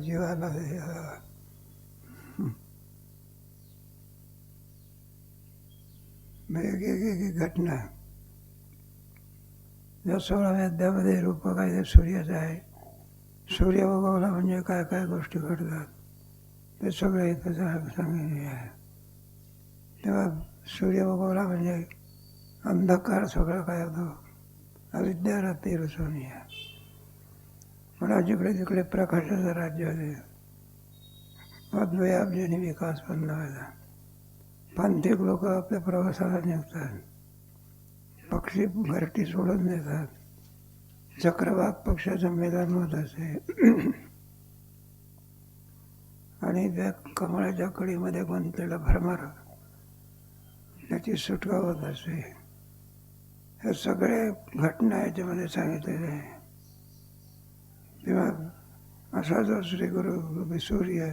जीवाला एक घटना. या 16व्या अध्यायामध्ये रूपक आहे सूर्याचं आहे. सूर्य उगवला म्हणजे काय काय गोष्टी घडतात ते सगळे इथं सांगितले आहे. तेव्हा सूर्य उगवला म्हणजे अंधकार सगळं काय होतो, अविद्या रात्री रुसवणी आहे. पण जिकडे तिकडे प्रकाशाचं राज्य होते. अद्वयाब्जाने विकास पण व्हायला. प्रांतिक लोक आपल्या प्रवासाला निघतात. पक्षी घरटी सोडून देतात. चक्रवाक पक्षाचं मैदान होत असे आणि त्या कमळाच्या कडीमध्ये गुंतलेला भ्रमर त्याची सुटका होत असे. हे सगळे घटना याच्यामध्ये सांगितलेले आहे. तेव्हा असा जो श्री गुरु सूर्य,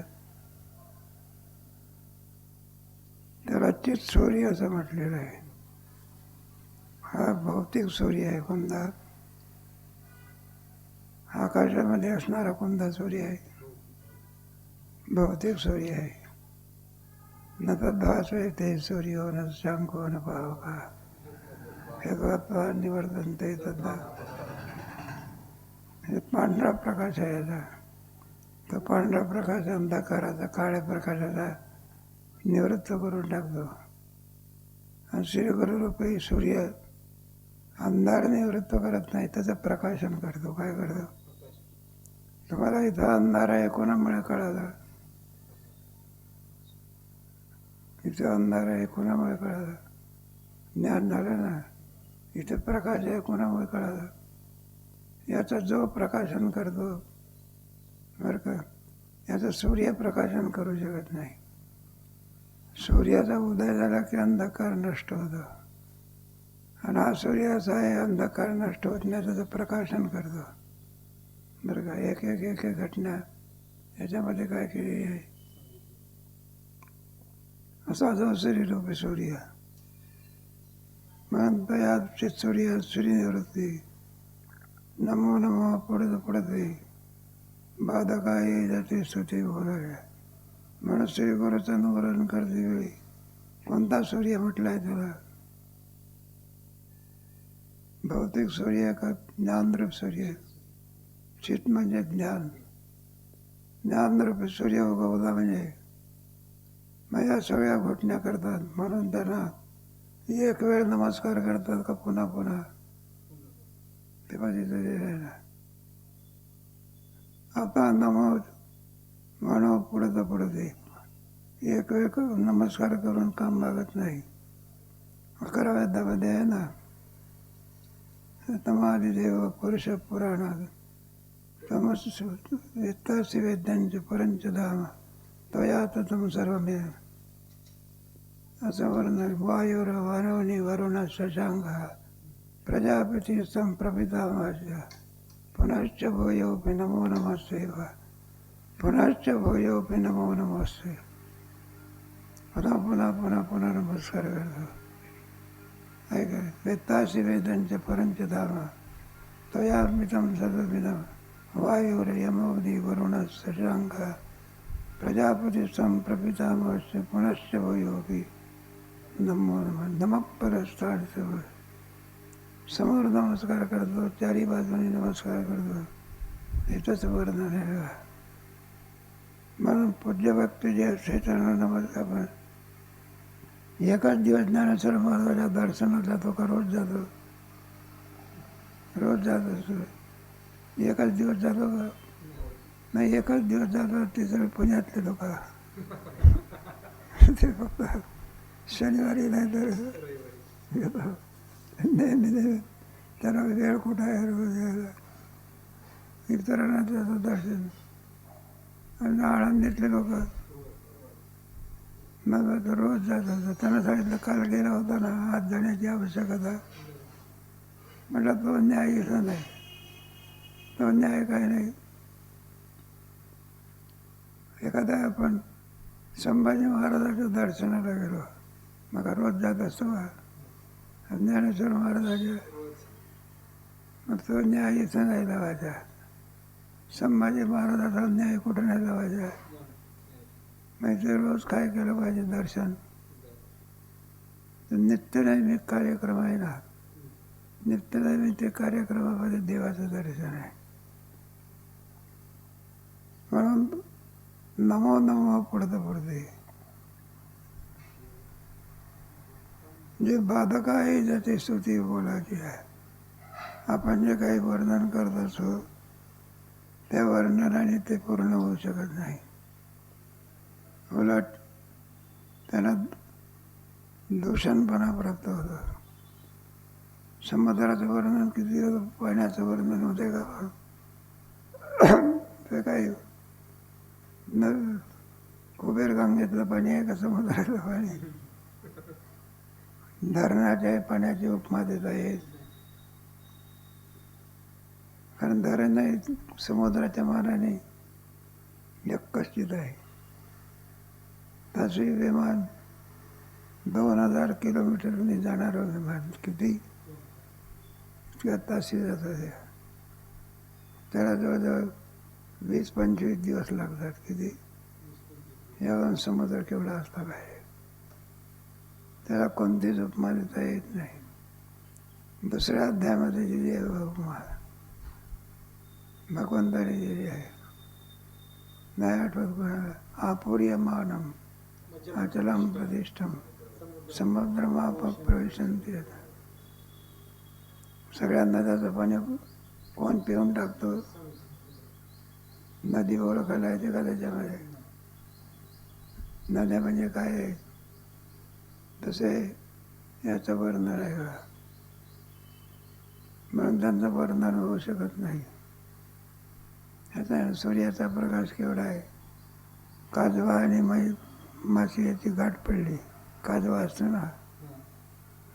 त्याला चित सूर्य असं म्हटलेलं आहे. हा भौतिक सूर्य आहे. कोणता आकाशामध्ये असणारा कोणता सूर्य आहे? भौतिक सूर्य आहे. न तद्भासते ते सूर्यो न शंको न पावका हे निवर्तनते तद्धा. हे पांढरा प्रकाश आहे याचा. तो पांढरा प्रकाश अंधकाराचा, काळ्या प्रकाशाचा निवृत्त करून टाकतो. आणि श्री गुरुरूपी सूर्य अंधार निवृत्त करत नाही, त्याचं प्रकाशन करतो. काय करतो? तुम्हाला इथं अंधार आहे कोणामुळे कळालं? इथं अंधार आहे कोणामुळे कळालं? ज्ञान झालं ना. इथं प्रकाश आहे कोणामुळे कळालं? याचा जो प्रकाशन करतो बरं का, याचं सूर्य प्रकाशन करू शकत नाही. सूर्याचा उदय झाला की अंधकार नष्ट होतो. आणि हा सूर्य असा आहे, अंधकार नष्ट होत नाही, त्याचं प्रकाशन करतो. बरं का, एक एक एक एक घटना याच्यामध्ये काय केलेली आहे. असा जो श्रीरूपी सूर्य म्हणतो या सूर्य श्रीनिवृत्ती नमो नमो पुढे पडते बाधकाय जाते स्तुती बोलाव्या. म्हणून श्री गुरुचं अनुकरण करते वेळी कोणता सूर्य म्हटलाय तुला? भौतिक सूर्य का ज्ञानरूप सूर्य? चित म्हणजे ज्ञान. ज्ञानरूप सूर्य उगवला म्हणजे मग या सगळ्या घटना करतात. म्हणून त्यांना एक वेळ नमस्कार करतात का पुन्हा पुन्हा ते पाहिजे. आता नमो म्हणू पुढे तर पुढे एक वेळ नमस्कार करून काम लागत नाही. 11व्या अध्यायामध्ये आहे ना, तमादि देव पुरुष पुराणात तमसी वेद्यांचे परंच धाम त्वया तम सर्वमेव असं वर्णन. वायुर वरुणी वरुण शशांक प्रजापती संप्रपितामास्य पुनश्च भूयोपि नमो नमस्ते पुनश्च भूयोपि नमो नमस्ते. पुन्हा पुन्हा पुन्हा पुन्हा नमस्कार करतो. ऐका, वेत्तासी वेदांचे परंच धाम त्वयार्मितं सर्वमिदं वायुर यमोग्नि वरुण शशांक प्रजापती संप्रपितामास्य पुनश्च भूयोपि नमो नमः. नमः परस्थान समोर नमस्कार करतो, चारी बाजूने नमस्कार करतो. इथंच वर्णन आहे. म्हणून पूज्य व्यक्ती जे असते त्यांना नमस्कार. पण एकाच दिवस ज्ञानेश्वर महाराजांच्या दर्शनाला जातो का रोज जातो? रोज जात असतो. एकाच दिवस जातो का? नाही, एकच दिवस जातो. ते सगळे पुण्यातले लोक ते फक्त शनिवारी नाही तर येतो. नेहमी त्याला वेळ कुठं आहे रोज यायला. इतरांना त्याचं दर्शन. आणि आळंदीतले लोक मग रोज जात होतं. त्यांना सांगितलं काल गेला होता ना, आज जाण्याची आवश्यकता. म्हटलं तो न्याय इथं नाही. तो न्याय काही नाही. एखादा आपण संभाजी महाराजाच्या दर्शनाला गेलो, मग रोज जात असतो का? ज्ञानेश्वर महाराजाच्या मग तो न्याय इथं नाही लावायचा. संभाजी महाराजाचा न्याय कुठं नाही लावायचा. म्हणजे रोज काय केलं पाहिजे, दर्शन. नित्यनैमिक कार्यक्रम आहे ना, नित्यनैमिक ते कार्यक्रमामध्ये देवाचं दर्शन आहे. म्हणून नमो नमो पडते. जे बाधक आहे ज्याची स्तुती बोलायची आहे. आपण जे काही वर्णन करत असो त्या वर्णनाने ते पूर्ण होऊ शकत नाही. उलट त्यांना दूषणपणा प्राप्त होतो. समुद्राचं वर्णन किती होतं, पाण्याचं वर्णन होते का? ते काही न कुबेर गंगेतलं पाणी आहे का समुद्रातलं पाणी? धरणाच्या पाण्याची उपमा देता येईल, कारण धरण समुद्राच्या मानाने यक्कश्चित आहे. तसे विमान 2000 किलोमीटरने जाणारं विमान किती तासी जातं, त्याला जवळजवळ 20-25 दिवस लागतात. किती यावरून समुद्र केवढा असता पाहिजे. त्याला कोणतीच उपमा देता येत नाही. दुसऱ्या अध्यायामध्ये जी उपमा भगवंताने दिली आहे, नाही आठवत कोणाला. आपूर्यमानम अचलम प्रतिष्ठम समुद्रमाप प्रवेशंती. सगळ्या नद्याचं पाणी कोण पिऊन टाकतो? नदी ओळखायला येते का त्याच्यामध्ये? नद्या म्हणजे काय आहे? तसे याचं वर्णन आहे का? म्हणून त्यांचं वर्णन होऊ शकत नाही. याचा सूर्याचा प्रकाश केवढा आहे. काजवा आणि माशी याची गाठ पडली. काजवा असतो ना,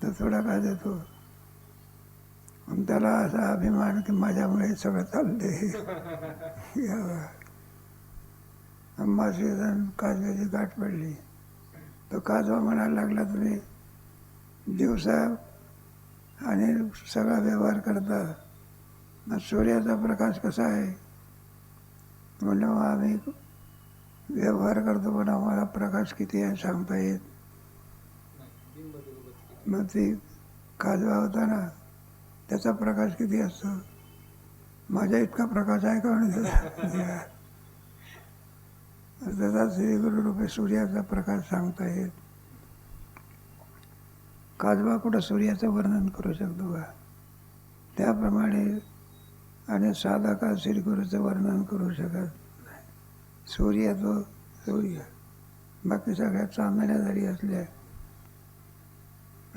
तर थोडा काय देतो, त्याला असा अभिमान की माझ्यामुळे सगळं चाललंय. माशी काजव्याची गाठ पडली, तो काजवा म्हणायला लागला, तुम्ही दिवसा आणि सगळा व्यवहार करता, सूर्याचा प्रकाश कसा आहे? म्हणलं आम्ही व्यवहार करतो, पण आम्हाला प्रकाश किती आहे सांगता येत. मग ती काजवा होता ना, त्याचा प्रकाश किती असतो? माझ्या इतका प्रकाश आहे का म्हणजे? त्याचा श्रीगुरु रूपे सूर्याचा प्रकाश सांगता येत. काजवा कुठं सूर्याचं वर्णन करू शकतो का? त्याप्रमाणे आणि साधका श्रीगुरूचं वर्णन करू शकत नाही. सूर्य तो सूर्य, बाकी सगळ्या चांदण्या जरी असल्या,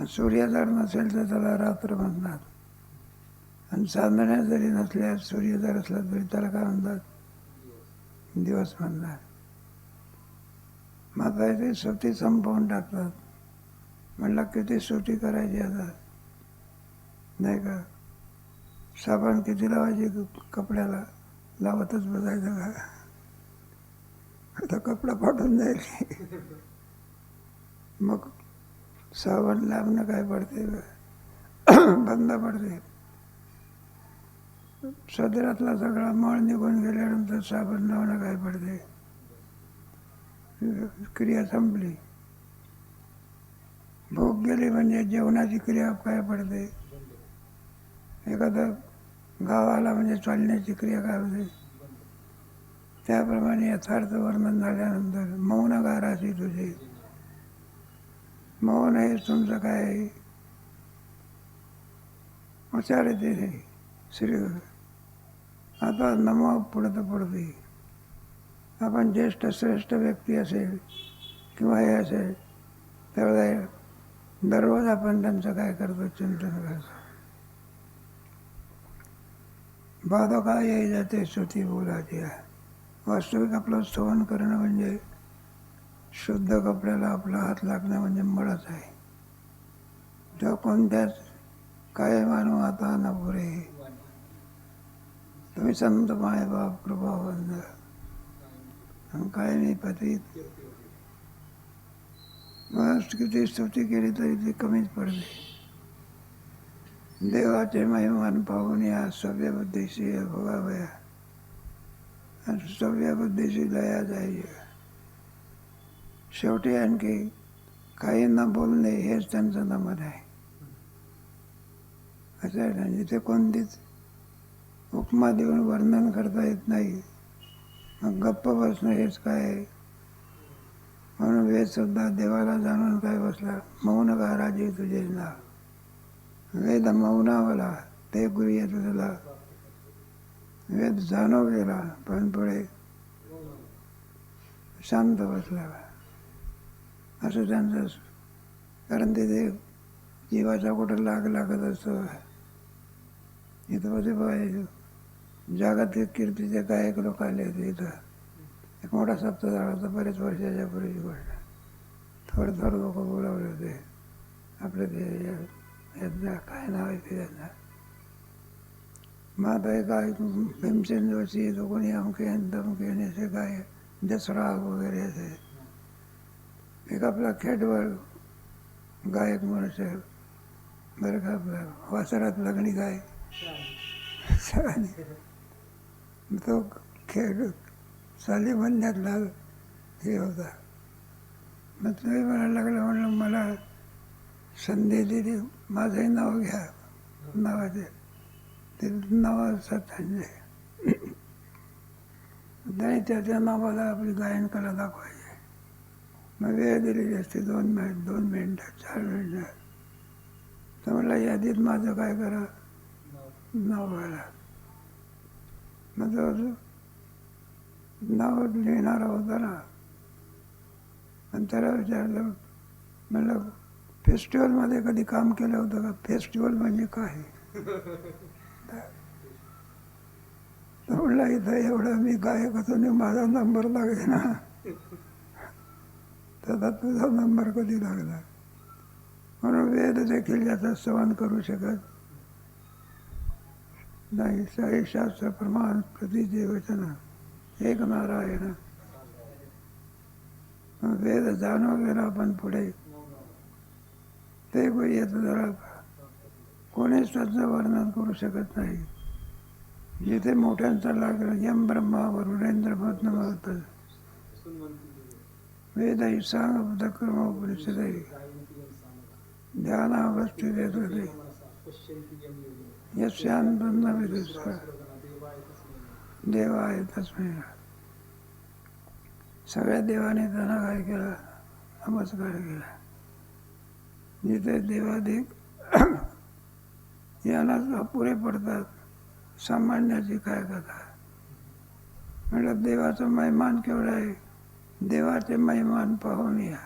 सूर्य जर नसेल तर त्याला रात्र म्हणतात, आणि चांदण्या जरी नसल्या, सूर्य जर असला तरी त्याला काय म्हणतात? दिवस म्हणतात. माता ते सुटी संपवून टाकतात. म्हणलं किती सुटी करायची आता, नाही का? साबण किती लावायची कपड्याला, लावतच बसायचं का? आता कपडा फाटून जाईल. मग साबण लावणं काय पडते, बंद पडते. शरीरातला सगळा मळ निघून गेल्यानंतर साबण लावणं काय पडते? क्रिया संपली. भूक गेली म्हणजे जेवणाची क्रिया काय पडते? एखादा गावाला म्हणजे चालण्याची क्रिया काय होते? त्याप्रमाणे यथार्थ वर्णन झाल्यानंतर मौन गाराची तुझे. मौन हे तुमचं काय उच्चार येते श्री. आता नमो पडते. आपण ज्येष्ठ श्रेष्ठ व्यक्ती असेल किंवा हे असेल, त्यावेळेला दररोज आपण त्यांचं काय करतो? चिंतन करतो. बाधका येई जाते स्तुती बोलायची आहे. वास्तविक आपलं स्तवन करणं म्हणजे शुद्ध कपड्याला आपला हात लागणं म्हणजे मळच आहे. तेव्हा कोणत्याच काय मानू आता न पुरे, तुम्ही संत माय बाप कृपावंत काय मी पतीत. मग किती स्तुती केली तरी ती कमीच पडते. देवाचे महिमान पाहून या सभ्य बुद्धीशी भोगावया. आणि सव्या बुद्धीची दया जाईल. शेवटी आणखी काही न बोलणे हेच त्यांचं नमन आहे. असं आहे ना, जिथे कोणतीच उपमा देऊन वर्णन करता येत नाही, मग गप्प बसणं हेच काय आहे. म्हणून वेद सुद्धा देवाला जाणून काय बसला, मौन का राजे तुझे नाव. वेद मौनावला ते गुरुये तुझला. वेद जाणव गेला पण पुढे शांत बसला. असं त्यांचं, कारण तिथे जीवाचा कुठं लागत असतो. इथं होते बघायचं, जागतिक कीर्तीचे गायक लोक आले होते इथं. एक मोठा सप्ताह झाला होता बरेच वर्षाच्या पूर्वीची गोष्ट. थोडं लोक बोलावले होते. आपले ते काय नाव आहे ते त्यांना, मग आता एक गायक भीमसेन जोशी, तो कोणी अमकेन तमकेन असे गायक, जसराग वगैरे असे. एक आपला खेटवर गायक मनुष्य बरं का, आपला वासरात लग्नी गायक, तो खेळ साली म्हणण्यातला हे होता. मग तुम्ही म्हणायला लागला, म्हणलं मला संधी दिली, माझंही नाव घ्या नावाचे. ते नाव संजय, नाही त्याच्या नावाला आपली गायन कला दाखवायची. मग वेळ दिलेली असते 2 मिनिटं 4 मिनिटं. तर म्हणलं यादीत माझं काय करा, नाव घाला. मग तो नाव लिहिणारा होता ना, आणि त्याला विचारलं, म्हणलं फेस्टिवलमध्ये कधी काम केलं होतं का? फेस्टिवल म्हणजे काय? तर म्हणलं इथं एवढं मी गायक होतो आणि माझा नंबर लागे ना, तर तुझा नंबर कधी लागला? म्हणून वेद देखील याचा सहन करू शकत नाही. साई शास्त्र प्रमाण प्रतिचे वचन एक नारायण. वेद जाणव गेला पण पुढे ते येत जरा कोणीच त्याचं वर्णन करू शकत नाही. जिथे मोठ्यांचा लागला यम ब्रह्मा वरुणेंद्र पद्मवत वेदही सांग दक्रमोपनिषदही ध्यानावस्थी देत होते यस्यान् विदुषः देवाय तस्मै. सगळ्या देवाने त्यांना काय केला, नमस्कार केला. जिथे देवाधिक यांना अपुरे पडतात, सामान्याची काय कथा. म्हटलं देवाचा महिमान केवढा आहे, देवाचे महिमान पाहून या.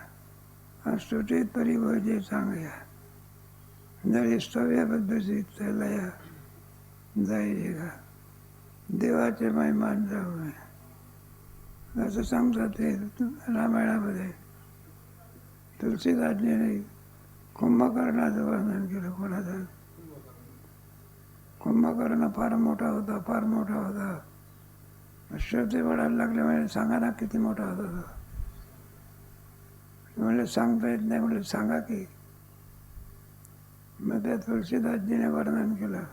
स्तुतीत परिभजे सांगया, जरी स्तव्याबद्दल लया जाई का. देवाचे महिमान जाऊ नये असं सांगतात ते रामायणामध्ये. तुलसीदासजीने कुंभकर्णाचं वर्णन केलं. कोणाचं? कुंभकर्ण फार मोठा होता. श्रोते वडायला लागले, म्हणजे सांगा ना किती मोठा होता तो. म्हणजे सांगता येत नाही, म्हणजे सांगा की. मग त्या तुलसीदासजीने वर्णन केलं.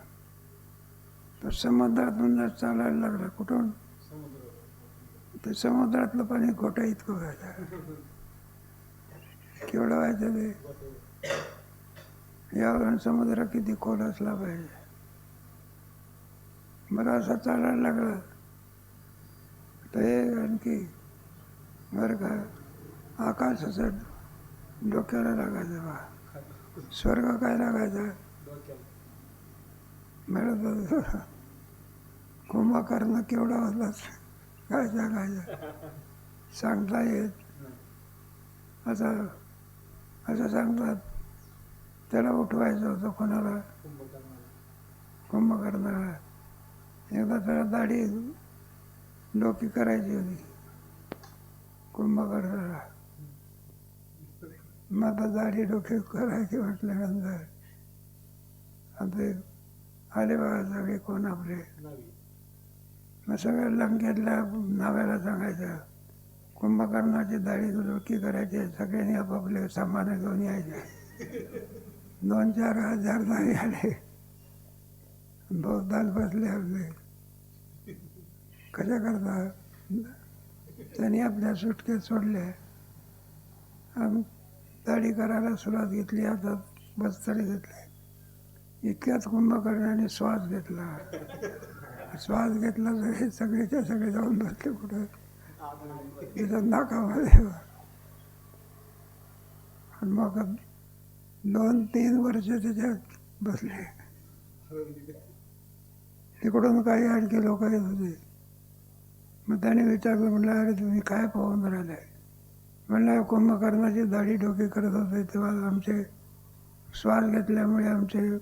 तो समुद्रातून जर चालायला लागला, कुठून? ते समुद्रातलं पाणी घोटा इतकं व्हायचं. केवढं व्हायचं ते? यावरून समुद्र किती खोल असला पाहिजे. मला असं चालायला लागलं तर हे आणखी बरं का, आकाश असं डोक्याला लागायचं बा. स्वर्ग काय लागायचा? मिळत कुंभकर्ण केवढा होता काय सांगायचं, सांगता येत. असं सांगतात. त्याला उठवायचं होतं कोणाला? कुंभकर्णाला. एकदा त्याला दाढी डोकी करायची होती कुंभकर्णाला. मग आता दाढी डोकी करायची म्हटल्यानंतर आता आले बघा सगळे कोण आपले. मग सगळ्या लंकेतल्या नाव्याला सांगायचं कुंभकर्णाची दाढी डोकी करायची. सगळ्यांनी आपापले सामान घेऊन यायचे. 2-4 हजार दाढी आले, बहुताल बसले आपले. कशा करता त्यांनी आपल्या सुटकेत सोडल्या. दाढी करायला सुरुवात घेतली. आता बस्तडे घेतले. इतक्यात कुंभकर्णाने श्वास घेतला. श्वास घेतला तर हे सगळेच्या सगळे जाऊन बसले कुठं तिथं नाकामध्ये. आणि मग 2-3 वर्ष त्याच्यात बसले. तिकडून काही आणखी लोक येत होते. मग त्याने विचारलं, म्हणलं अरे तुम्ही काय पाहून राहिले? म्हणलं कुंभकर्णाची दाढी डोकी करत होते तेव्हा आमचे श्वास घेतल्यामुळे आमचे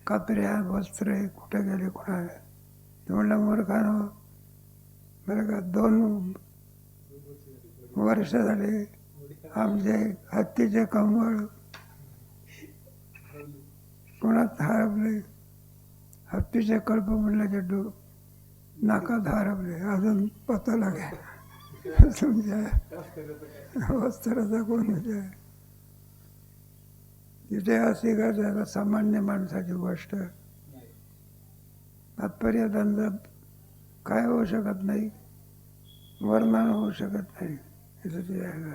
कापऱ्या वस्त्र कुठे गेले कुठं. ते म्हणलं मूर्खानो, बरं का 2 वर्ष झाले आमचे हत्तीचे कंबळ कोणात हरपले. हत्तीचे कळप म्हणलं नाकात हरपले. अजून पता लागेल तुमच्या वस्त्राचा कोण विचार. तिथे अशी का सामान्य माणसाची गोष्ट. तात्पर्य त्यांचं काय होऊ शकत नाही, वर्णन होऊ शकत नाही. तिथं ते आहे.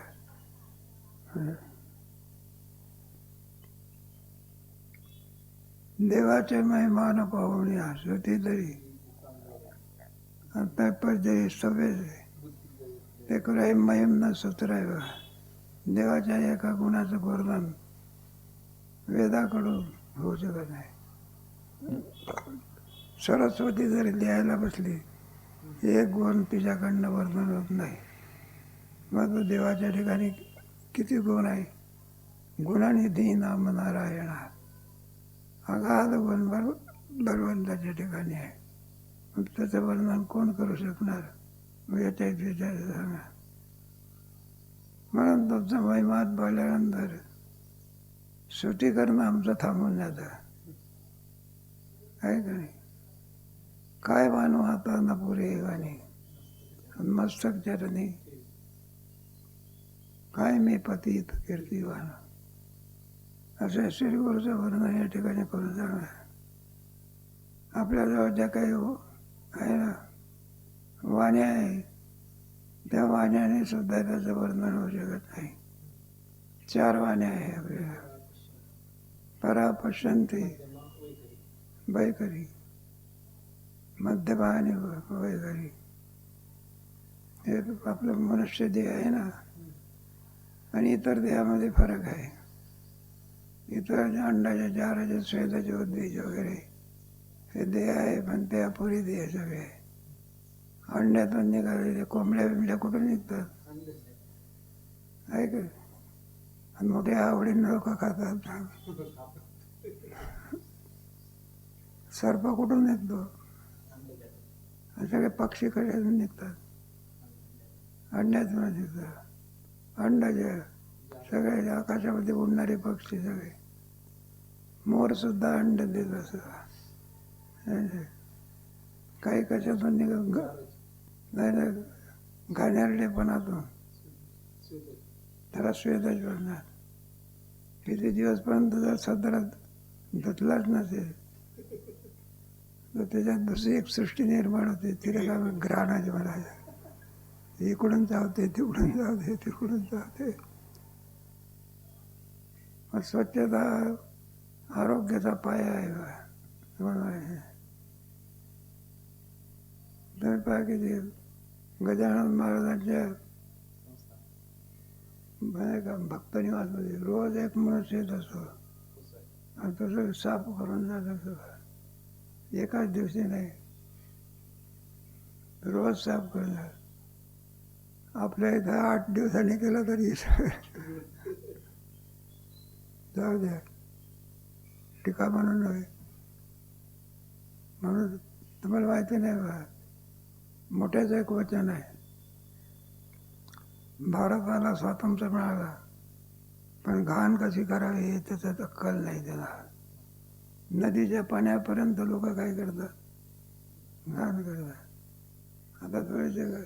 देवाचे महिमान पाहुणे असती तरी तात्पर्य सवे ते कुराई महिम न सुतराय. देवाच्या एका गुणाचं वर्णन वेदाकडून होऊ शकत नाही. सरस्वती जरी लिहायला बसली, एक गुण तिच्याकडनं वर्णन होत नाही. मग देवाच्या ठिकाणी किती गुण आहे. गुणानिधी नाम नारायण, अगाध गुण भगवंताच्या ठिकाणी आहे. मग त्याचं वर्णन कोण करू शकणार? याच्या विचार सांगा. म्हणून तुमचं महिमात बोलल्यानंतर सुटी करणं आमचं थांबून जातं. आहे का नाही? काय मानू आता न पुरे गाणी मस्तक चरणी, काय मी पतीत कीर्तिवान. असं श्रीगुरूचं वर्णन या ठिकाणी करून सांगा. आपल्याजवळ ज्या काही आहे ना वाण्या आहे, त्या वाण्याने सुद्धा त्याचं वर्णन होऊ शकत नाही. 4 वाण्या आहे आपल्याला. परा पश्यंती बैकरी, मध्यमा आणि वैखरी. हे आपलं मनुष्य देह आहे ना, आणि इतर देहामध्ये फरक आहे. इतर अंडाचे, चाराचे, स्वेदाचे, उद्भिज वगैरे हे देह आहे, पण ते अपुरी देह सगळे. अंड्यातून निघालेले कोंबड्या बिंबड्या कुठून निघतात? आहे का? आणि मोठ्या आवडीनं लोक खातात. सर्प कुठून निघतो? सगळे पक्षी कशातून निघतात? अंड्यातून निघतात. अंडाचे सगळे आकाशामध्ये उडणारे पक्षी सगळे. मोर सुद्धा अंड देत असतात. काही कशातून निघत नाही, घाणेरडेपणातून. त्याला स्वेदच बनणार. किती दिवसपर्यंत जर सदरात धुतलाच नसेल तर त्याच्यात दुसरी एक सृष्टी निर्माण होते. तिला काय घ्राणाचे म्हणायचं. इकडून जावते, तिकडून जावते, तिकडून जावते. स्वच्छता आरोग्याचा पाया आहे. तर पहा किती गजानन महाराजांच्या भक्तनिवासमध्ये रोज एक मनुष्य येत असतो. आणि तसं साफ करून जात असतो. एकाच दिवशी नाही, रोज साफ करून जात. आपल्या इथं 8 दिवसांनी केलं तरी जाऊ द्या, टीका म्हणून नव्हे. म्हणून तुम्हाला माहिती नाही बा, मोठ्याच एक वचन आहे. भारताला स्वातंत्र्य मिळाला, पण घाण कशी करावी हे त्याच्यात अक्कल नाही त्याला. नदीच्या पाण्यापर्यंत लोक काय करतात? घाण करतात. आता थोडेसे काय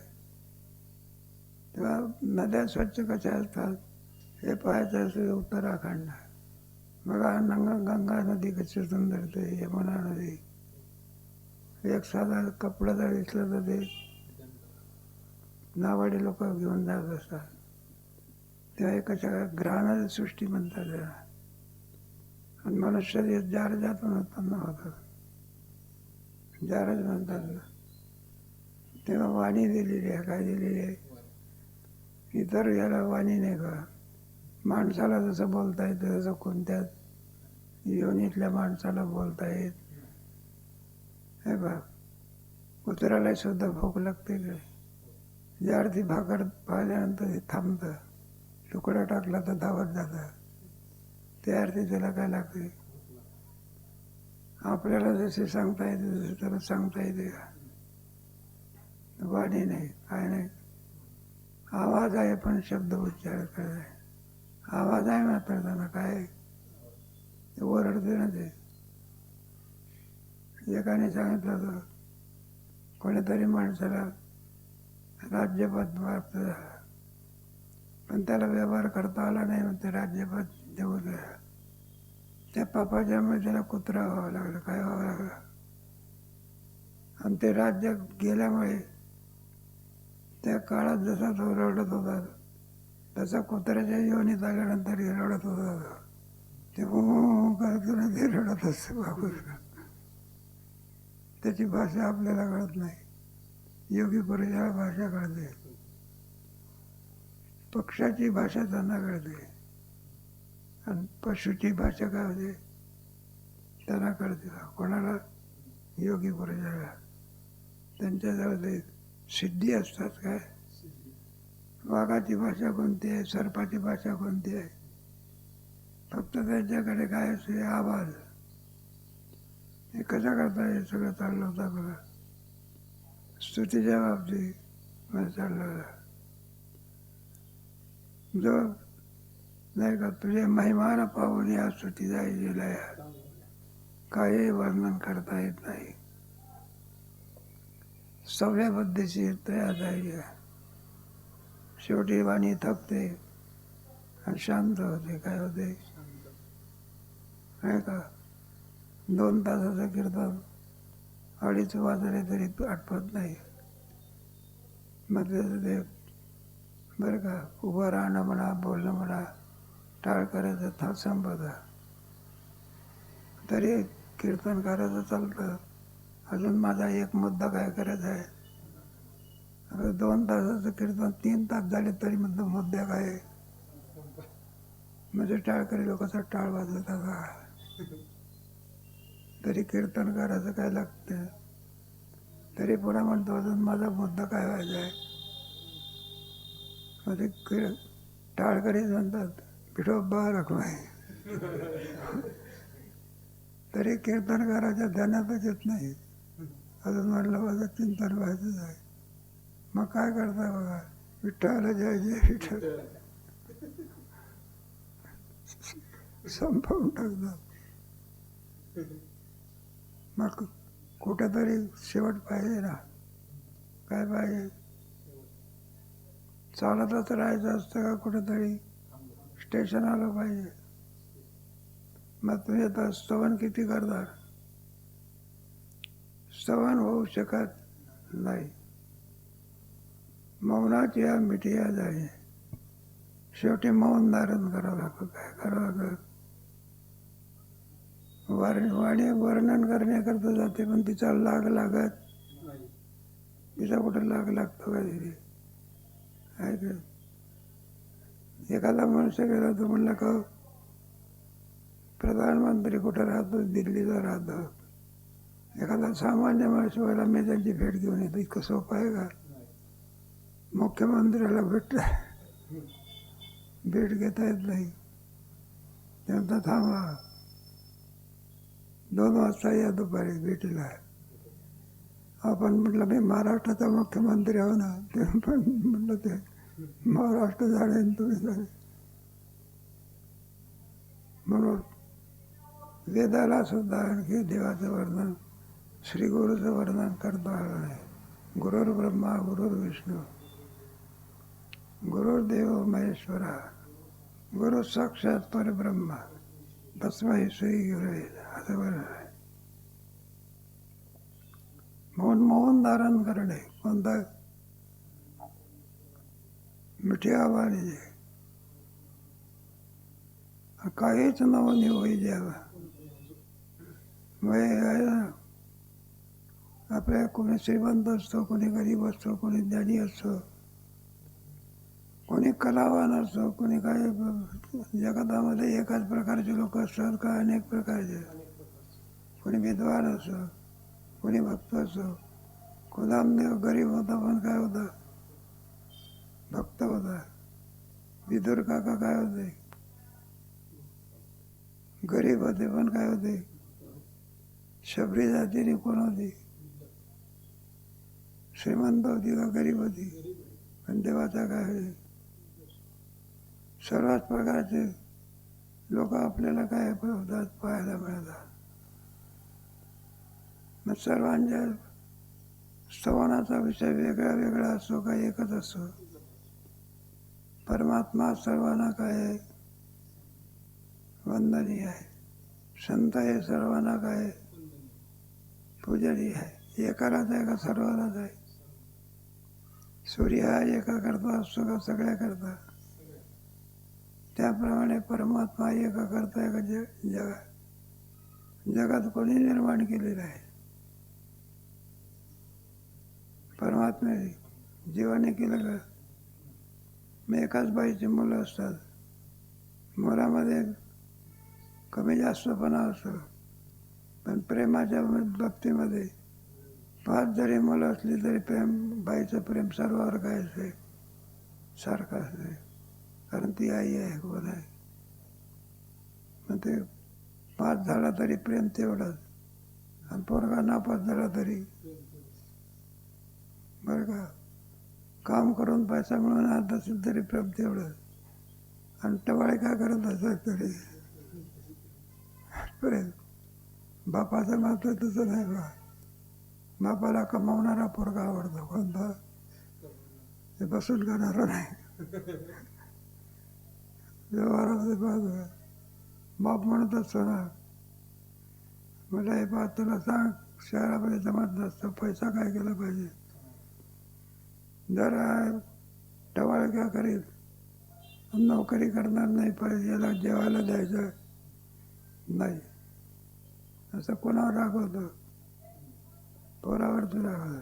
तेव्हा नद्या स्वच्छ कशा असतात हे पाहायचं असेल उत्तराखंड. बघा गंगा नदी कशी सुंदर ते, यमुना नदी. एक साधा कपडा जर दिसलं तर ते नावाडी लोक घेऊन जात असतात. तेव्हा एकाच्या ग्रहणाची सृष्टी म्हणतात त्याला. आणि मनुष्य जार जातून उत्पन्न होतं, जारच म्हणतात ना. तेव्हा वाणी दिलेली आहे. काय दिलेली आहे? इतर याला वाणी नाही का. माणसाला जसं बोलता येतं तसं कोणत्याच योनीतल्या माणसाला बोलता येत हे बा. कुत्र्याला सुद्धा भूक लागते काय? ज्या अर्थी भाकर पाहिल्यानंतर ते थांबतं, तुकडा टाकला तर धावत जातं, त्या अर्थी त्याला काय लागते? आपल्याला जसे सांगता येते तसे त्याला सांगता येते का? वाणी नाही, काय नाही. आवाज आहे पण शब्द उच्चार करत आहे. आवाज आहे मात्र त्यांना काय ते ओरडते ना. ते एकाने सांगितलं होतं, कोणीतरी माणसाला राज्यपद प्राप्त झालं, पण त्याला व्यवहार करता आला नाही, मग ते राज्यपद देऊ द्या. त्या पापाच्यामुळे त्याला कुत्रा व्हावं लागलं, काय व्हावं लागलं. आणि ते राज्य गेल्यामुळे त्या काळात जसा तो रडत होता तसा कुत्र्याच्या योनीत आल्यानंतर रडत होता. ते करताना ते रडत असते बाबू. त्याची भाषा आपल्याला कळत नाही. योगी पुरुषाला भाषा कळते, पक्षाची भाषा त्यांना कळते, आणि पशुची भाषा काय होते त्यांना कळते. कोणाला? योगी पुरुषाला. त्यांच्याजवळ ते सिद्धी असतात. काय? वाघाची भाषा कोणती आहे, सर्पाची भाषा कोणती आहे? फक्त त्यांच्याकडे काय असते? आवाज. हे कशा करता हे सगळं चाललं होतं बघा. स्तुतीच्या बाबतीत चाललं होतं. जो नाही का तुझे महिमान पाहून या स्तुती जायला काही वर्णन करता येत नाही. सव्यबद्धीची तयार जायची. शेवटी वाणी थकते आणि शांत होते. काय होते? नाही का. 2 तासाचं कीर्तन 2:30 वाजले तरी आठवत नाही. मग ते बरं का, उभं राहणं म्हणा, बोलणं म्हणा, टाळ करायचं था संपतं, तरी कीर्तन करायचं चालतं. अजून माझा एक मुद्दा काय करायचा आहे. आता 2 तासाचं कीर्तन 3 तास झाले तरी म्हणतो मुद्दा काय. म्हणजे टाळकरी लोकांचा टाळ वाजवता का? तरी कीर्तन करायचं काय लागतं. तरी पुन्हा म्हणतो अजून माझा मुद्दा काय व्हायचा आहे. म्हणजे टाळकरी म्हणतात विठोबा रखमाई. तरी कीर्तन करायच्या ध्यानातच येत नाही. अजून म्हटलं माझं चिंतन व्हायचंच आहे. मग काय करता बघा. विठ्ठल जय जय विठ्ठल संपवून टाकतात. मग कुठेतरी शेवट पाहिजे ना. काय पाहिजे? चालतच राहायचं असतं का कुठेतरी स्टेशन आलं पाहिजे. मग तुम्ही आता स्तवन किती करणार? स्तवन होऊ शकत नाही. मौनाची या मिठिया जाई. शेवटी मौन धारण करावं लागतं. काय करावं लागतं? वाणी वर्णन करण्याकरता जाते, पण तिचा लाग लागत. तिचा कुठं लाग लागतो का तिथे? एखादा मनुष्य गेला तो म्हणला का प्रधानमंत्री कुठं राहतो? दिल्लीला राहतो. एखादा सामान्य माणूस व्हायला मी त्यांची भेट घेऊन येतो. इतकं सोपं आहे का? मुख्यमंत्र्याला भेट घेता येत नाही. त्यांचा थांबा 2 वाजता या दुपारी भेटीला. आपण म्हटलं मी महाराष्ट्राचा मुख्यमंत्री आहो ना. ते पण म्हटलं ते महाराष्ट्र झाले तुम्ही झाले. म्हणून वेदाला सुद्धा आणखी देवाचं वर्णन, श्री गुरुचं वर्णन करता आलं नाही. गुरुर् ब्रह्मा गुरुर्विष्णू गुरुर्देव महेश्वरा गुरु साक्षात परब्रह्मा तस्मै श्री गुरवे असं वर्णन आहे. म्हणून मौन धारण करणे. कोणतं? मिठी आवाज काहीच नवं होई द्यावं. आपल्या कोणी श्रीमंत असतो, कोणी गरीब असतो, कोणी ज्ञानी असतो, कोणी कलावान असतो, कोणी काय. जगतामध्ये एकाच प्रकारचे लोक असतात का अनेक प्रकारचे. कोणी विद्वान असतो, कोणी भक्त असतो. खुदामदेव गरीब होता पण काय होता, भक्त होता. विदुर काका काय होते, गरीब होते पण काय होते, शबरी जातीने कोण होती, श्रीमंत होती का गरीब होती, पण देवाचा काय. सर्वच प्रकारचे लोक आपल्याला काय होतात पाहायला मिळतात. मग सर्वांच्या स्तवनाचा विषय वेगळा वेगळा असतो का एकच असतो. परमात्मा सर्वांना काय वंदनीय आहे. संत हे सर्वांना काय पूजनीय आहे. एकालाच आहे का सर्वांनाच आहे. सूर्य हा एका करता असतो का सगळ्या करता. त्याप्रमाणे परमात्मा एका करता आहे का जगात कोणी निर्माण केलेलं आहे. परमात्म्याने जीवाने केलं का. मग एकाच बाईची मुलं असतात. मुलामध्ये कमी जास्तपणा असतो, पण प्रेमाच्या बाबतीमध्ये 5 जरी मुलं असली तरी बाईचं प्रेम सर्वावर काय असते, सारखं असते. कारण ती आई आहे, कोण आहे. मग ते 5 झाला तरी प्रेम तेवढंच, आणि पोरगा नापास झाला तरी बरं का. काम करून पैसा मिळून आणत असेल तरी प्रेम तेवढंच, आणि टवाळे काय करत असेल तरी प्रेम. बापाचं मात्र तसं नाही बा. बापाला कमावणारा पोरगा आवडतो, कोणता ते बसून करणारा नाही. व्यवहारामध्ये पाहतो बाप म्हणत असतो ना, मला हे पाहत तुला सांग, शहरामध्ये जमत नसतं, पैसा काय केला पाहिजे. जर टवाळ काय करील, नोकरी करणार नाही, पाहिजे याला जेवायला द्यायचं नाही, असं कोणावर रागवतो, पोरावरती रागवतो.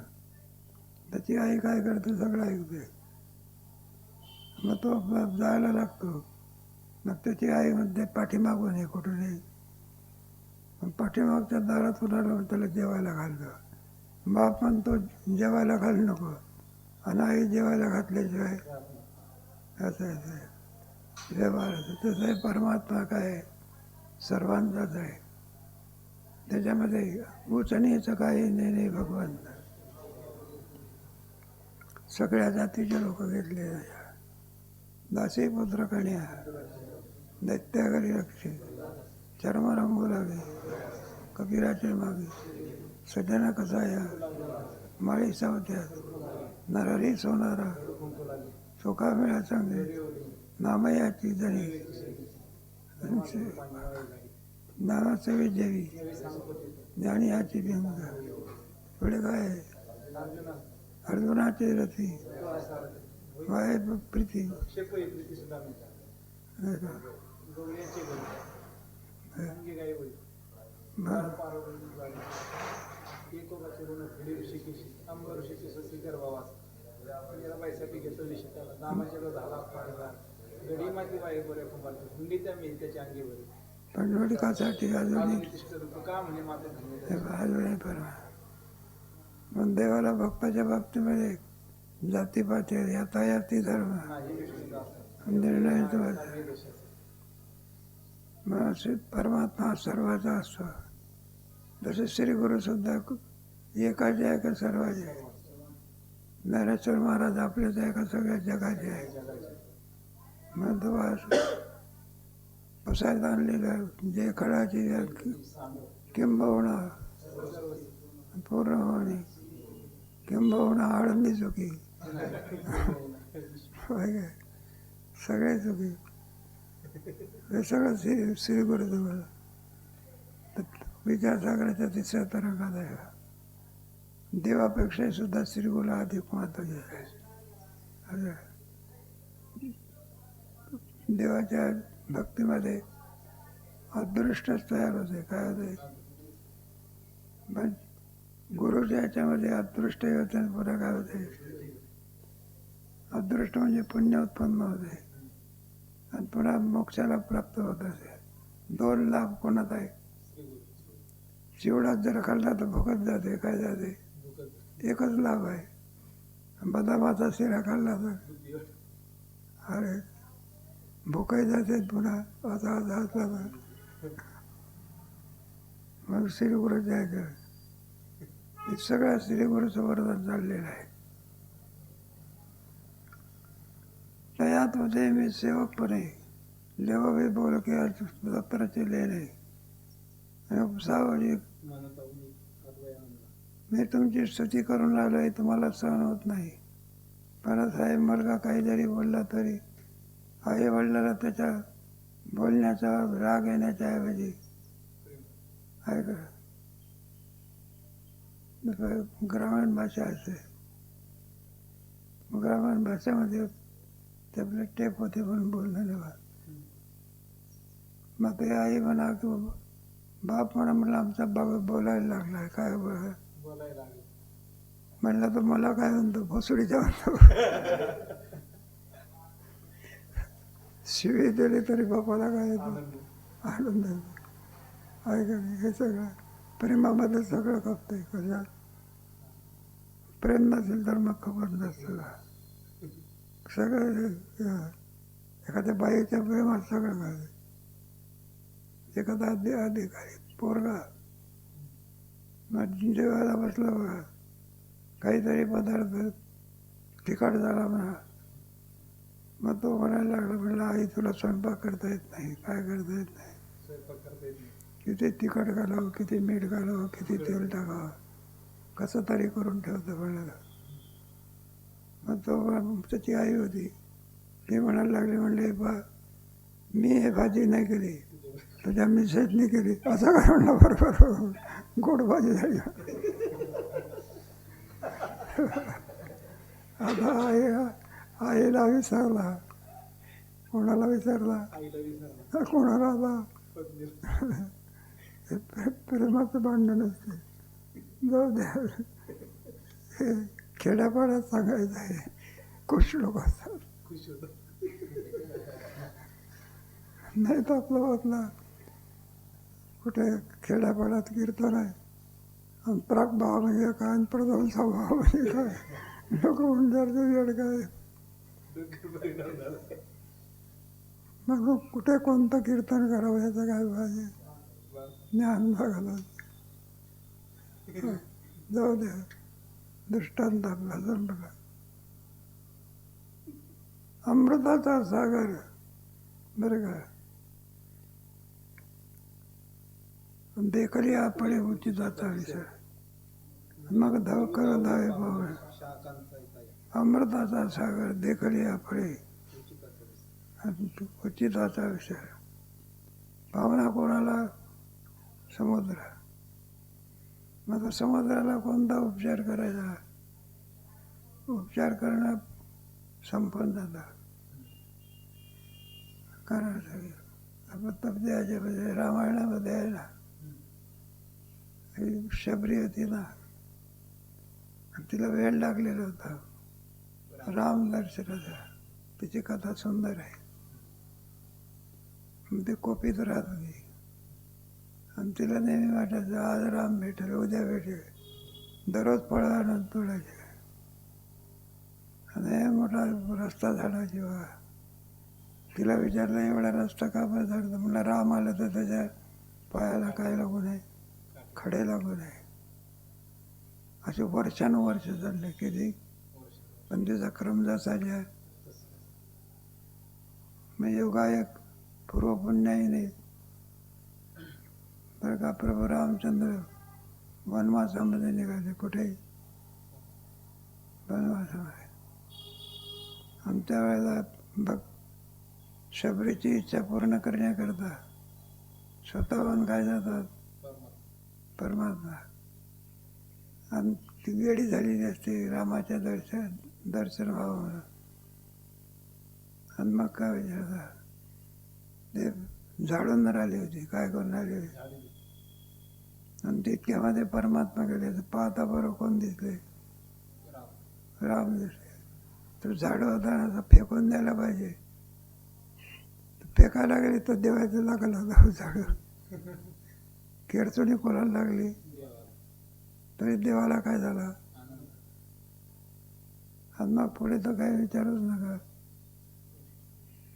त्याची आई काय करते सगळं ऐकते. मग तो जायला लागतो. मग त्याची आई म्हणते पाठीमागून ये, कुठून ये. मग पाठीमागच्या दारात उन्हाळून त्याला जेवायला घालतो. बाप म्हणतो जेवायला घालू नको, आणि आई जेवायला घातल्याशिवाय असं व्यवहार असं. तसं आहे परमात्मा काय सर्वांचाच आहे. त्याच्यामध्ये उचणीचं काही नाही. भगवान सगळ्या जातीचे लोक घेतले. दासी पुत्र कन्या, दैत्याघरी रक्षे, चर्म रंगू लागे, कबीराचे मागे, सजना कसाया, माळी सावत्यात, नरहरी सोनारा, चोखा मिळा चांगले, नामयाची जणी, नावाचे जेवी, ज्ञानी याची बिंगा. पुढे काय अर्जुनाचे रथी, वाय प्रीती, पंढरीकासाठी अजूनही पण देवाला भक्ताच्या बाबतीमध्ये जातीपाती यातायाती धर्म निर्णय परमात्मा सर्वाचा असतो. जसे श्री गुरु सुद्धा एकाचे आहे का सर्वाचे. ज्ञानेश्वर महाराज आपलेच आहे का सगळ्या जगाचे आहे. मग पसायत आणलेलं जे खडाची किंबहुना पूर्ण होणे, किंबहुना आळंदी चुकी, सगळे चुकी. हे सगळं श्री गुरु तुम्हाला विचारसागराच्या 3ऱ्या तरंगात आहे. देवापेक्षा सुद्धा श्री गुरुला अधिक महत्त्वाचे आहे. देवाच्या भक्तीमध्ये अदृष्टच तयार होते. काय होते, पण गुरुच्या याच्यामध्ये अदृष्ट होते आणि पुन्हा काय होते, अदृष्ट म्हणजे पुण्य उत्पन्न होते आणि पुन्हा मोक्षाला प्राप्त होत असे. 2 लाभ कोणात आहे. चिवडा जर खाल्ला तर भुकत जाते. काय जाते, एकच लाभ आहे. बदामाचा शिरा खाल्ला तर अरे भुकाई जाते पुन्हा आता मग श्री गुरु जायचं. हे सगळं श्री गुरुचं वरदान चाललेलं आहे. तयात होते मी सेवकपणे लेवा भी बोल के दत्तराचे लेणे सावजी, मी तुमची स्तुती करून राहिलो आहे, तुम्हाला सहन होत नाही. पण साहेब मुलगा काही जरी बोलला तरी आई वडिलांना त्याच्या बोलण्याचा राग येण्याच्या ऐवजी ऐक ग्रामीण भाषा असते. ग्रामीण भाषेमध्ये ते आपले टेप होते म्हणून बोलणं नाही. मग ते आई म्हणा की बाप म्हणा, म्हणलं आमचा बाबा बोलायला लागला. काय बोलायला म्हणलं तर मला काय म्हणतो, भोसडीच्या म्हणतो. शिवी दिली तरी बापाला काय येतो, आनंद येतो. ऐका हे सगळं प्रेमामध्ये सगळं खपतंय. कशात प्रेम नसेल तर मग खबर नसतं. सगळं एखाद्या बाईच्या प्रेमात सगळं काय. एखादा अधिकारी पोरगा मग जेवायला बसला बघा, काहीतरी पदार्थ तिखट झाला म्हणा, मग तो म्हणायला लागला, म्हणलं आई तुला स्वयंपाक करता येत नाही. काय करता येत नाही, किती तिखट घालावं, किती मीठ घालावं, किती तेल टाकावं, कसं तरी करून ठेवतं म्हणलं. मग तो त्याची आई होती, ती म्हणायला लागली, म्हणले मी हे भाजी नाही केली, तुझ्या मिसेसनी केली. असं काय म्हणलं, बरोबर गोड भाजी झाली. आता आईला विचारला, कोणाला विचारला, कोणाला आला. प्रेमाचं भांडण असते. जाऊ द्या, हे खेड्यापाड्यात सांगायचं आहे. खुश लोक असतात, नाही तर आपला कुठे खेड्यापाड्यात कीर्तन आहे अंतराक भाव म्हणजे काय आणि प्रधानचा भाव म्हणजे काय, लोक म्हणतात वेळ काय. मग कुठे कोणतं कीर्तन करावं याचं काय पाहिजे, ज्ञान बघायला. जाऊ द्या, दृष्टांत आपला जमला. अमृताचा सागर बरं का, देखली आपण उचिताचा विसर, मग धाव कर धावे पावणे. अमृताचा सागर देखली आपले उचिताचा विसर. भावना कोणाला, समुद्र. मग समुद्राला कोणता उपचार करायचा, उपचार करणं संपून जातं. कारण आपण तपद्याच्या रामायणामध्ये आहे ना, शबरी होती ना, तिला वेळ लागलेला होता राम दर्शनाचा. तिची कथा सुंदर आहे. ते कोपीत राहत होती आणि तिला नेहमी वाटायचं आज राम भेटेल, उद्या भेटेल. दररोज फळानं तोडायचे आणि मोठा रस्ता झाडायची बघा. तिला विचारलं एवढा रस्ता का बरं झाडतं, म्हणलं राम आलं तर त्याच्या पायाला काय लागू नये, खडे लागू नये. असे वर्षानुवर्ष चालले किती, पण त्याचा क्रम जसा ज्या मग योगायक पूर्वपुण्याईने बरं का प्रभू रामचंद्र वनवासामध्ये निघाले. कुठे, वनवासामध्ये. आणि त्यावेळेला बघ शबरीची इच्छा पूर्ण करण्याकरता स्वतःहून काय जातात, परमात्मा. आणि ती वेळी झालेली असते रामाच्या दर्शन व्हावं म्हणून. आणि मग काय विचारतात, ते झाडून राहिली होती, काय करून राहिली होती. आणि तितक्यामध्ये परमात्मा गेले. तर पाहता बरं कोण दिसले? राम दिसले. तो झाड होता ना, तर फेकून द्यायला पाहिजे. फेकायला गेली तर देवाचं लागला होता झाड. केरचुनी कोणाला लागली तरी देवाला काय झाला. आणि मग पुढे तर काही विचारूच नका.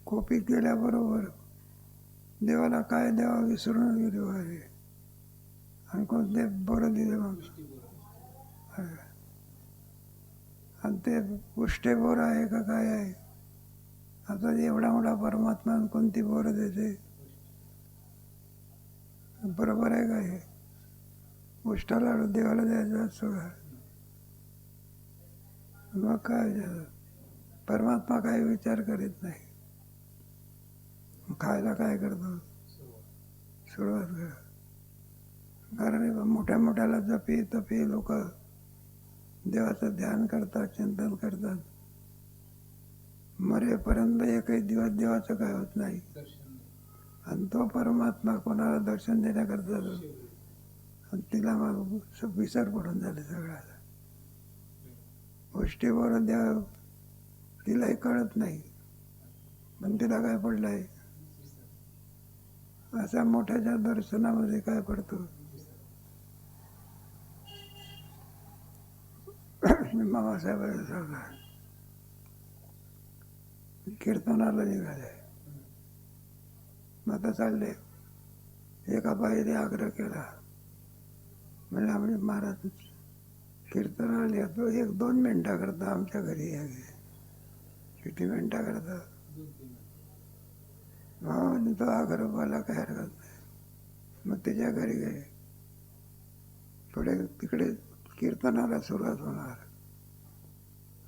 कोपीत गेल्याबरोबर देवाला काय देवा विसरून गेली वारे. आणि कोणते बरं दिले मग. आणि ते उष्टे बोर आहे का काय आहे. आता एवढा मोठा परमात्मा कोणती बोरं देते. बरोबर आहे का हे. उष्टाला देवाला द्यायचा सगळं. मग काय परमात्मा काही विचार करीत नाही. खायला काय करतो, सुरुवात कर. कारण मोठ्या मोठ्याला जपी तपी लोक देवाचं ध्यान करतात, चिंतन करतात. मरेपर्यंत एकही दिवस देवाचं काय होत नाही. आणि तो परमात्मा कोणाला दर्शन देण्याकरता आणि तिला मग विसर पडून झाले सगळ्याला. गोष्टीवर देव तिलाही कळत नाही. पण तिला काय पडलंय. अशा मोठ्याच्या दर्शनामध्ये काय पडतो. मामासाहेब सांगा कीर्तनाला निघाले. मग आता चालले. एका बाईने आग्रह केला. म्हणजे आम्ही महाराज कीर्तनाला येतो, 1-2 मिनिटाकरता आमच्या घरी या. किती मिनिटाकरता. आणि तो आग्रह मला काय हरकत नाही. मग त्याच्या घरी गेले. पुढे तिकडे कीर्तनाला सुरुवात होणार.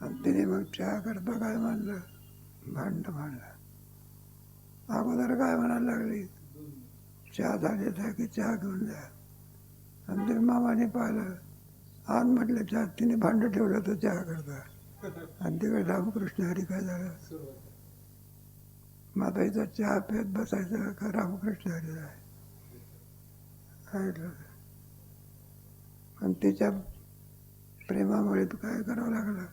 आणि तिने मग चहा करता काय मानलं, भांड मांडलं. अगोदर काय म्हणायला लागली, चहा झालेला की चहा घेऊन जा. आणि ते मामाने पाहिलं. आण म्हटलं चहा. तिने भांड ठेवलं तर चहा करता. आणि तिकडे रामकृष्ण हरी काय झालं. माताईचा चहा पेत बसायचा का रामकृष्ण हरी आहे. आणि तिच्या प्रेमामुळे तू काय करावं लागलं.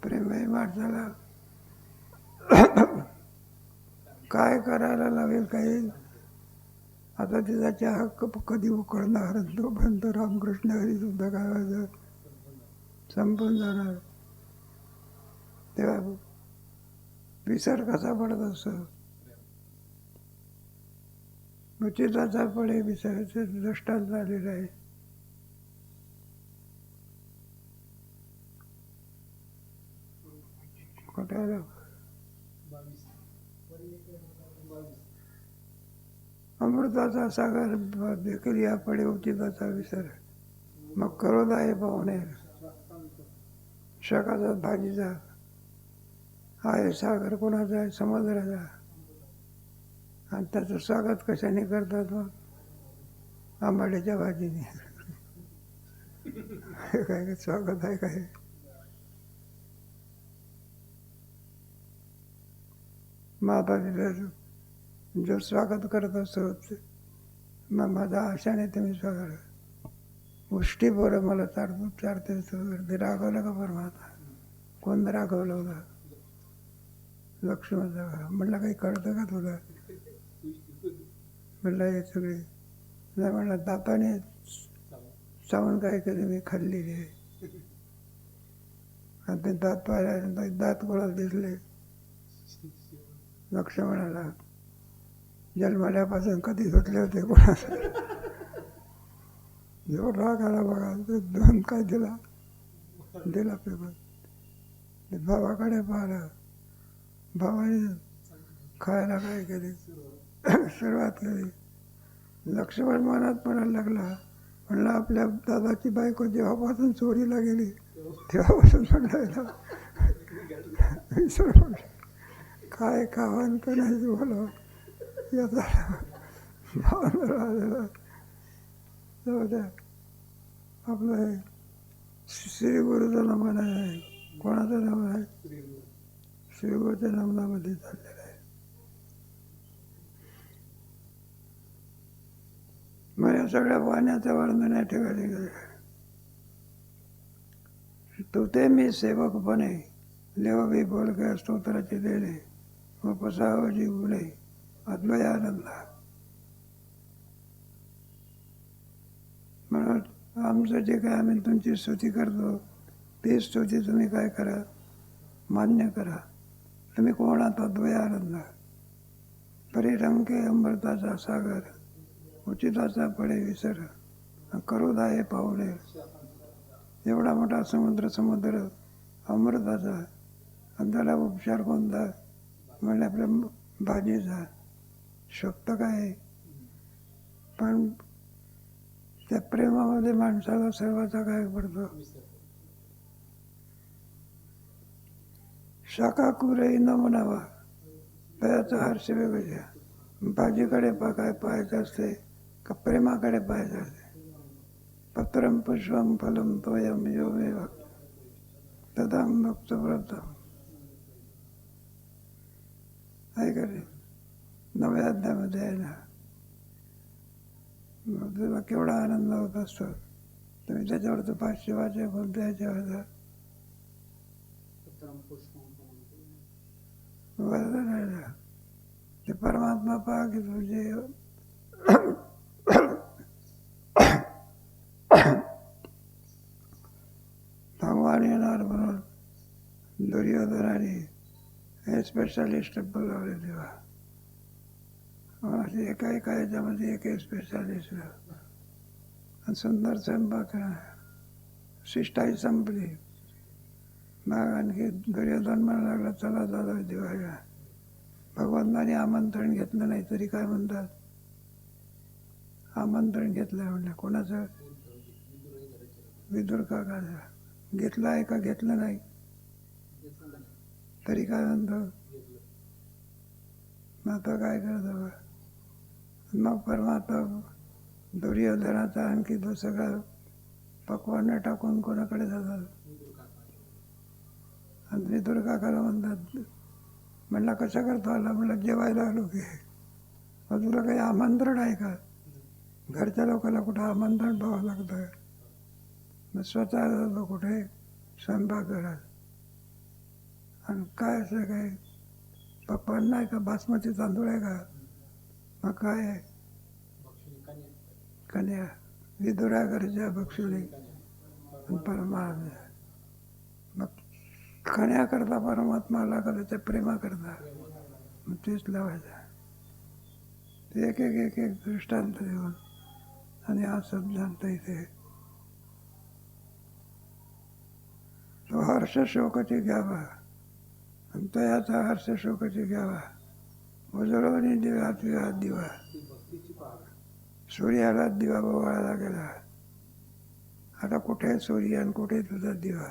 प्रेमही माणसाला काय करायला लागेल काही. आता तिचा चहा कधी उकळणार. तोपर्यंत रामकृष्ण हरी सुद्धा काय व्हायचं, संपून जाणार. तेव्हा विसर कसा पडत असतो. उचिताचा पडे विसरायचे दृष्टांत झालेलं आहे. कुठे अमृताचा सागर देखील या पडे उचिताचा विसर. मग करोद आहे पाहुणे शकाचा भाजीचा आहे. सागर कोणाचा आहे, समुद्राचा. आणि त्याचं स्वागत कशाने करतात मग, आंबाड्याच्या भाजीने. काय स्वागत आहे काय. माता तिथं जो स्वागत करत असतो मग माझा आशाने तुम्ही स्वागत. उष्टी बरं मला चारते ते रागवलं का परमात्मा. कोण रागवलं होतं. लक्ष्मणचा घरा. म्हटलं काही कळतं का तुला. म्हटलं हे सगळे नाही. म्हणलं दाताने चावून काय केलं मी खाल्लेली आहे. आणि ते दात पाहिल्यानंतर दात कोणाला दिसले. लक्ष्मणाला जन्मल्यापासून कधी सुटले होते कोणाला. जो राग आला बघा. दोन काय दिला पेपर. भावाकडे पाहिलं. भावाने खायला काय केली, सुरुवात केली. लक्ष्मण मनात म्हणायला लागला. म्हणलं आपल्या दादाची बायको जेव्हापासून चोरीला गेली तेव्हापासून म्हणलं विसरून काय खावण का नाही बोलावं याचा भावना राहिलेला. जाऊ द्या. आपलं हे श्री गुरुचं नामन आहे. कोणाचं नाव आहे. श्री गुरुच्या नामनामध्ये चाललेलं आहे. मग या सगळ्या वाण्याचं वर्णन या ठिकाणी केलं. तू ते मी सेवक बने, लेव बी बोल के स्तोत्राचे देणे, व पसाव जीवले अद्वयानंदा. म्हणून आमचं जे काय आम्ही तुमची स्तुती करतो ती स्तुती तुम्ही काय करा, मान्य करा. तुम्ही कोण आहात? अद्वयानंद. परिरंके अमृताचा सागर, उचिताचा पडे विसर, करू दाये पावले. एवढा मोठा समुद्र अमृताचा, आणि त्याला उपचार कोणता म्हणजे आपल्या भाजीचा. शक्त काय, पण त्या प्रेमामध्ये माणसाला सर्वाचा काय पडतो. शाकाकुरही न म्हणावा, त्याचा हर्ष वेगळ्या. भाजीकडे काय पाहायचं असते का प्रेमाकडे पाहायचं असते. पत्रम पुष्पम फलम तोयम यो मे तदाम भक्त व्रतम. आहे का रे? 9व्या अध्यायामध्ये आहे ना. मग तुला केवढा आनंद होत असतो. तुम्ही त्याच्यावर तर 500 वाचे कोणत्या ह्याच्यावर वरदान आहे ना. ते परमात्मा पहा की तुझे भगवान येणार म्हणून दुर्योधनाने हे स्पेशालिस्ट बोलावले तेव्हा. एका याच्यामध्ये एक स्पेशालिस्ट. सुंदर स्वयंपाक शिष्टाई संपली. मग आणखी दुर्योधन म्हणायला लागला, चला दादा दिवाळीला. भगवंताने आमंत्रण घेतलं नाही तरी काय म्हणतात, आमंत्रण घेतलं म्हणलं. कोणाचं? विदुर काकाचं. घेतलं आहे का घेतलं नाही तरी काय म्हणतो. मग आता काय करतो. मग परमात्मा दुर्योधनाचा आणखी तो सगळं पक्वानं टाकून कोणाकडे जातात. आणि विदुर काकाला म्हणतात, म्हणला कशा करतो आला. म्हणलं जेवायला आलो की. मग तुला काही आमंत्रण आहे का? घरच्या लोकांना कुठं आमंत्रण पाहावं लागतं. मग स्वतः जातो कुठे स्वयंपाक करत. आणि काय असं काय पक्वान नाही का, बासमती तांदूळ आहे का, मग काय आहे कन्या. विदुरा घरच्या बक्षुली परमात्मा. मग कन्या करता परमात्माला का त्याच्या प्रेमा करता. मग तेच लावायचं. ते एक दृष्टांत देऊन आणि हा समजांत इथे तो हर्ष शोकाची घ्यावा आणि तयाचा हर्ष शोकाची घ्यावा. उजळवणी दिव्यात विहात दिवा, सूर्याला दिवा ओवाळायला गेला. आता कुठे सूर्य आणि कुठे तुझा दिवा.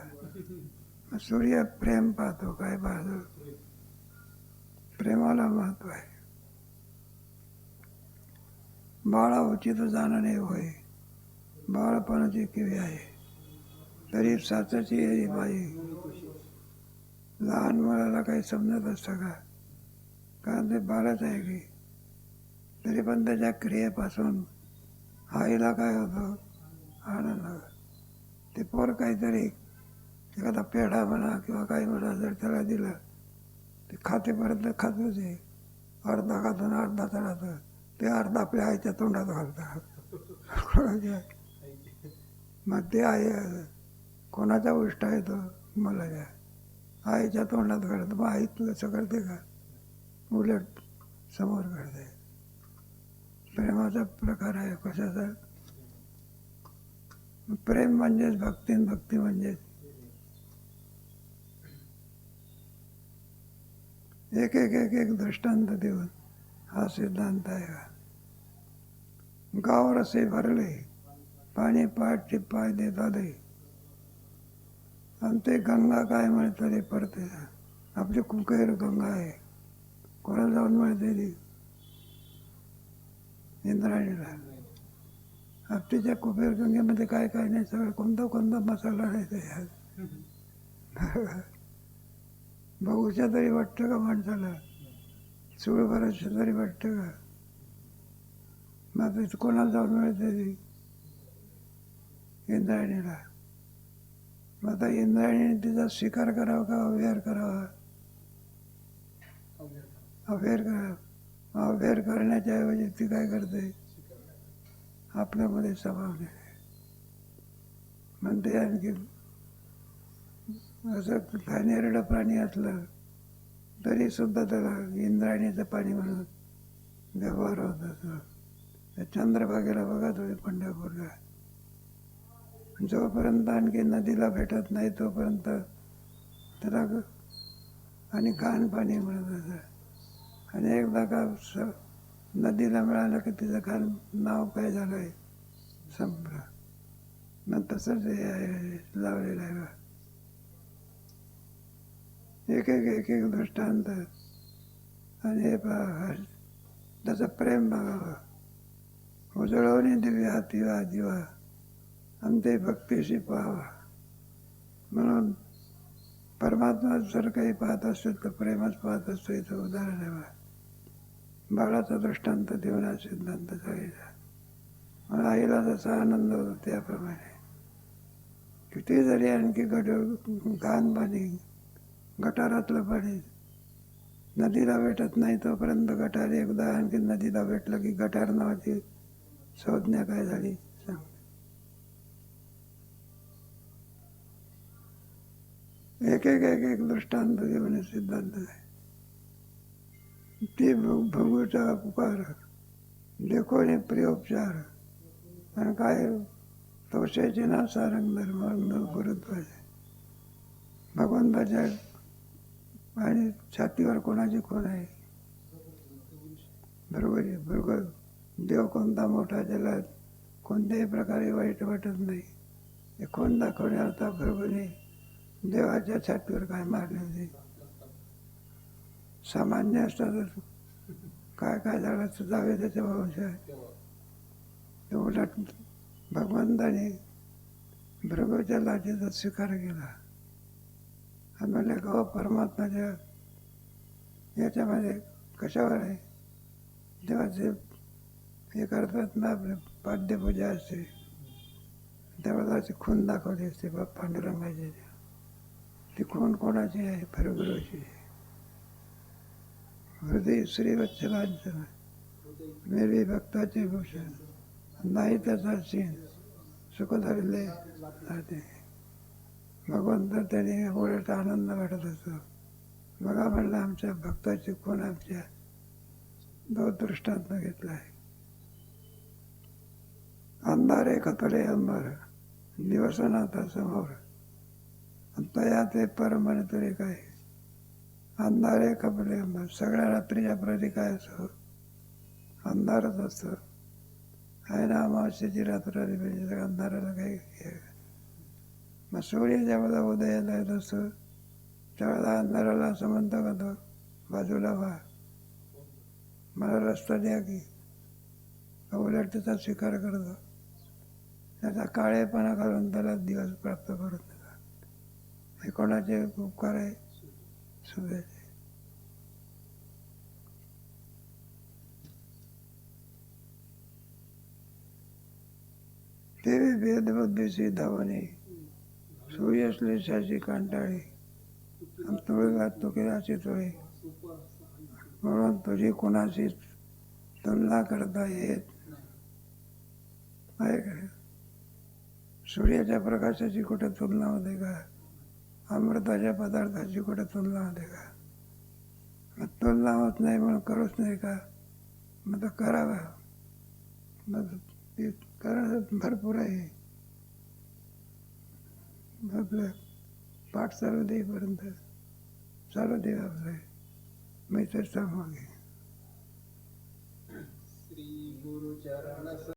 सूर्य प्रेम पाहतो, काय पाहतो, प्रेमाला महत्व आहे. बाळा उचित जाणणे होय, बाळपणाची किवी आहे तरी साचाची येई बाई. लहान मुलाला काही समजत असतं का, कारण ते बाळच आहे की. तरी पण त्याच्या क्रियेपासून आईला काय होतं, आनंद. ते पोर काहीतरी एखादा पेढा म्हणा किंवा काही म्हणा जर त्याला दिलं ते खातेपर्यंत खातं. ते अर्धा खातं अर्धाच राहतं. ते अर्धा आपल्या आईच्या तोंडात घालतात. मग ते आई कोणाचा उष्ट आहे तो मला द्या, आईच्या तोंडात घालतं. मग आई तू असं करते का, उलट समोर करते. प्रेमाचा प्रकार आहे. कशाचा? प्रेम म्हणजेच भक्ती, भक्ती म्हणजेच एक एक एक एक दृष्टांत देऊन हा सिद्धांत आहे. गाव रसे भरले, पाणी पाठचे पाय देत आले, आणि ते गंगा काय म्हणते रे पडते. आपली कुकेर गंगा आहे. कोणाला जाऊन मिळते ती? इंद्रायणीला. आपलीच्या कुबेर गंगेमध्ये काय काय नाही, सगळं कोणता कोणता मसाला नाही त्याच्यात. बघूच्या तरी वाटतं का माणसाला, चूळ भरायचं तरी वाटतं का. मग तिथे कोणाला जाऊन मिळते ती? इंद्रायणीला. मग आता इंद्रायणीने तिचा स्वीकार करावा का अव्यय करावा? अव्यय करावा. अव्यय करण्याच्या ऐवजी ती काय करते? आपल्यामध्ये सामावते. म्हणते आणखी असं घाणेरडं प्राणी असलं तरी सुद्धा त्याला इंद्रायणीचं पाणी म्हणून व्यवहार होत असतो. चंद्रभागेला बघा तुम्ही पंढरपूरला, जोपर्यंत आणखी नदीला भेटत नाही तोपर्यंत त्याला आणि घाण पाणी म्हणत असं. आणि एकदा का नदीला मिळालं की तिचं घाण नाव काय झालं आहे, संपलं. मग तसंच हे लावलेलं आहे. एक एक दृष्टांत. आणि हे पहा, त्याचं प्रेम बघावं. उजळवणी दिव्या हातीवा दिवा आणि ते भक्तीशी पाहावा. म्हणून परमात्मा जर काही पाहत असेल तर प्रेमच पाहत असतो. इथं उदाहरण आहे. बाळाचा दृष्टांत देऊन हा सिद्धांत सांगितला. मला आईला जसा आनंद होतो त्याप्रमाणे किती जरी आणखी घाण पाणी, गटारातलं पाणी नदीला भेटत नाही तोपर्यंत गटार, एकदा आणखी नदीला भेटलं की गटार नावाची संज्ञा काय झाली सांग. एक एक एक एक दृष्टांत घेऊन सिद्धांत आहे. ती भगूचा पुकार देखो ने प्रियोपचार. आणि काय तोषायचे ना सारंग धर्म गुरुत्वाचे. भगवंताच्या आणि छातीवर कोणाची खून आहे? भृगूची. भृगू देव कोणता मोठा, ज्याला कोणत्याही प्रकारे वाईट वाटत नाही, हे खून दाखवण्याचा भृगूने देवाच्या छातीवर काय मारले होते? सामान्य असतात काय काय झालं तर जावे त्याच्या वंश आहे. उलट भगवंताने भृगूच्या लाटेचा स्वीकार केला. आणि म्हणले गो परमात्माच्या याच्यामध्ये कशावर आहे? देवाचे हे करतात ना, आपले पाद्यपूजा असते त्यावेळेला ती खून दाखवली असते पांडुरंगाची. ती खून कोणाची आहे? भृगूची. हृदय श्रीवत्सलांचं मेरी भक्ताचे भूषण नाही त्याचा सीन सुख धरले जाते. भगवंत त्याने उलट आनंद वाटत असतो. बघा म्हणलं आमच्या भक्ताची खून आमच्या दो दृष्टांत घेतला आहे. अंधारे कपडे अंबर दिवसनाथा समोर तया ते परमन तरी काय. अंधारे कपडे अंबर, सगळ्या रात्रीच्या प्रती काय असतो? अंधारच असतो. आहे ना अमावस्येची रात्र म्हणजे अंधाराला काही. मग सूर्य ज्यावेळेला उदयाला येत असतो त्यावेळेला अंधाराला असं म्हणतो का तो बाजूला व्हा, मला रस्ता द्या की? उलट त्याचा स्वीकार करतो. त्याचा काळेपणा घालून त्याला दिवस प्राप्त करून देतात. हे कोणाचे उपकार आहे? सूर्याचे. देवी भेदबुद्धीची धावणे सूर्यश्लेषाची कांटाळी आणि तुळी तुकिराची तुळी. म्हणून तुझी कोणाशी तुलना करता येत आहे का? सूर्याच्या प्रकाशाची कुठे तुलना होते का? अमृताच्या पदार्थाची कुठे तुलना होते का? मग तुलना होत नाही म्हणून करूच नाही का? मग तर करावा. मग ते करणं भरपूर आहे. आपलं पाठ चालू देईपर्यंत चालू दे आपलं. मी तर सांगू. श्री गुरुचरण